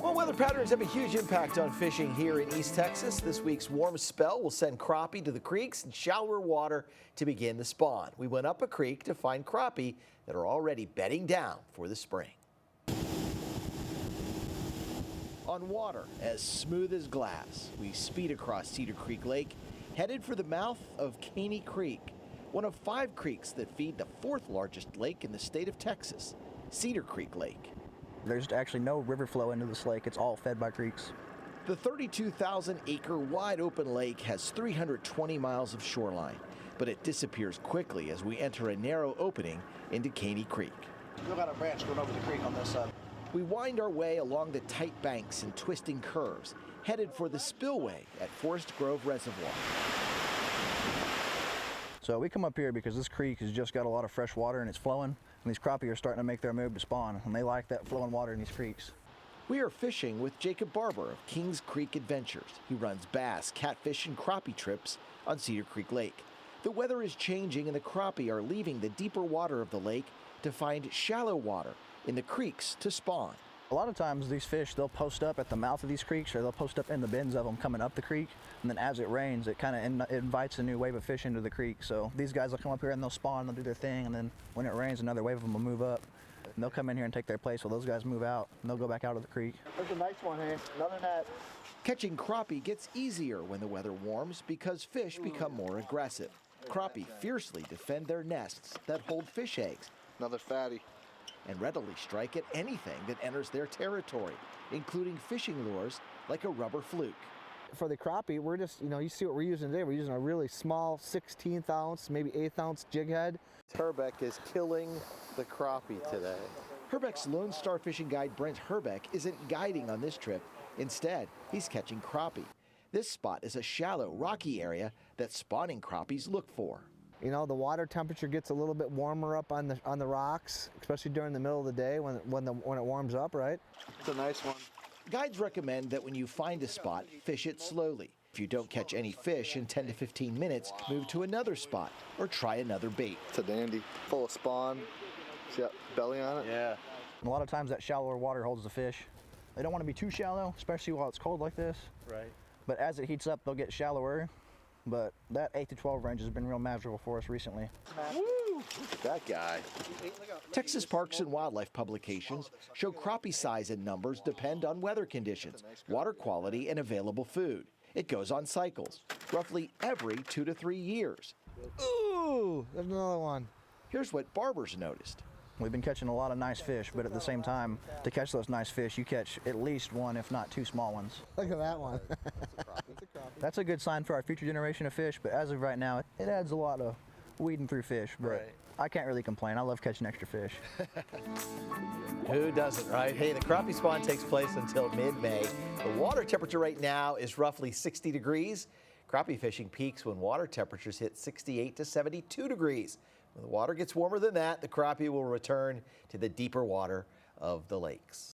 Well, weather patterns have a huge impact on fishing here in East Texas. This week's warm spell will send crappie to the creeks and shallower water to begin the spawn. We went up a creek to find crappie that are already bedding down for the spring. On water as smooth as glass, we speed across Cedar Creek Lake, headed for the mouth of Caney Creek, one of 5 creeks that feed the 4th largest lake in the state of Texas, Cedar Creek Lake. There's actually no river flow into this lake. It's all fed by creeks. The 32,000-acre wide open lake has 320 miles of shoreline, but it disappears quickly as we enter a narrow opening into Caney Creek. We've got a branch going over the creek on this side. We wind our way along the tight banks and twisting curves, headed for the spillway at Forest Grove Reservoir. So we come up here because this creek has just got a lot of fresh water and it's flowing, and these crappie are starting to make their move to spawn, and they like that flowing water in these creeks. We are fishing with Jacob Barber of Kings Creek Adventures. He runs bass, catfish, and crappie trips on Cedar Creek Lake. The weather is changing and the crappie are leaving the deeper water of the lake to find shallow water in the creeks to spawn. A lot of times these fish, they'll post up at the mouth of these creeks, or they'll post up in the bends of them coming up the creek, and then as it rains, it kind of invites a new wave of fish into the creek. So these guys will come up here and they'll spawn, they'll do their thing, and then when it rains, another wave of them will move up, and they'll come in here and take their place while those guys move out, and they'll go back out of the creek. There's a nice one here, another net. Catching crappie gets easier when the weather warms because fish become more aggressive. Crappie fiercely defend their nests that hold fish eggs. Another fatty. And readily strike at anything that enters their territory, including fishing lures like a rubber fluke. For the crappie, we're just, you see what we're using today. We're using a really small 16th ounce, maybe 1/8 ounce jig head. Herbeck is killing the crappie today. Herbeck's Lone Star fishing guide Brent Herbeck isn't guiding on this trip. Instead, he's catching crappie. This spot is a shallow, rocky area that spawning crappies look for. The water temperature gets a little bit warmer up on the rocks, especially during the middle of the day when it warms up, right? It's a nice one. Guides recommend that when you find a spot, fish it slowly. If you don't catch any fish in 10 to 15 minutes, move to another spot or try another bait. It's a dandy, full of spawn. See that belly on it? Yeah. And a lot of times that shallower water holds the fish. They don't want to be too shallow, especially while it's cold like this. Right. But as it heats up, they'll get shallower. But that 8 to 12 range has been real magical for us recently. Woo! Look at that guy. Texas Parks and Wildlife publications show crappie size and numbers depend on weather conditions, water quality, and available food. It goes on cycles, roughly every 2 to 3 years. Ooh, there's another one. Here's what Barber's noticed. We've been catching a lot of nice fish, but at the same time, to catch those nice fish, you catch at least 1, if not 2 small ones. Look at that one. That's a good sign for our future generation of fish, but as of right now, it adds a lot of weeding through fish, but Right. I can't really complain. I love catching extra fish. Who doesn't, right? Hey, the crappie spawn takes place until mid-May. The water temperature right now is roughly 60 degrees. Crappie fishing peaks when water temperatures hit 68 to 72 degrees. When the water gets warmer than that, the crappie will return to the deeper water of the lakes.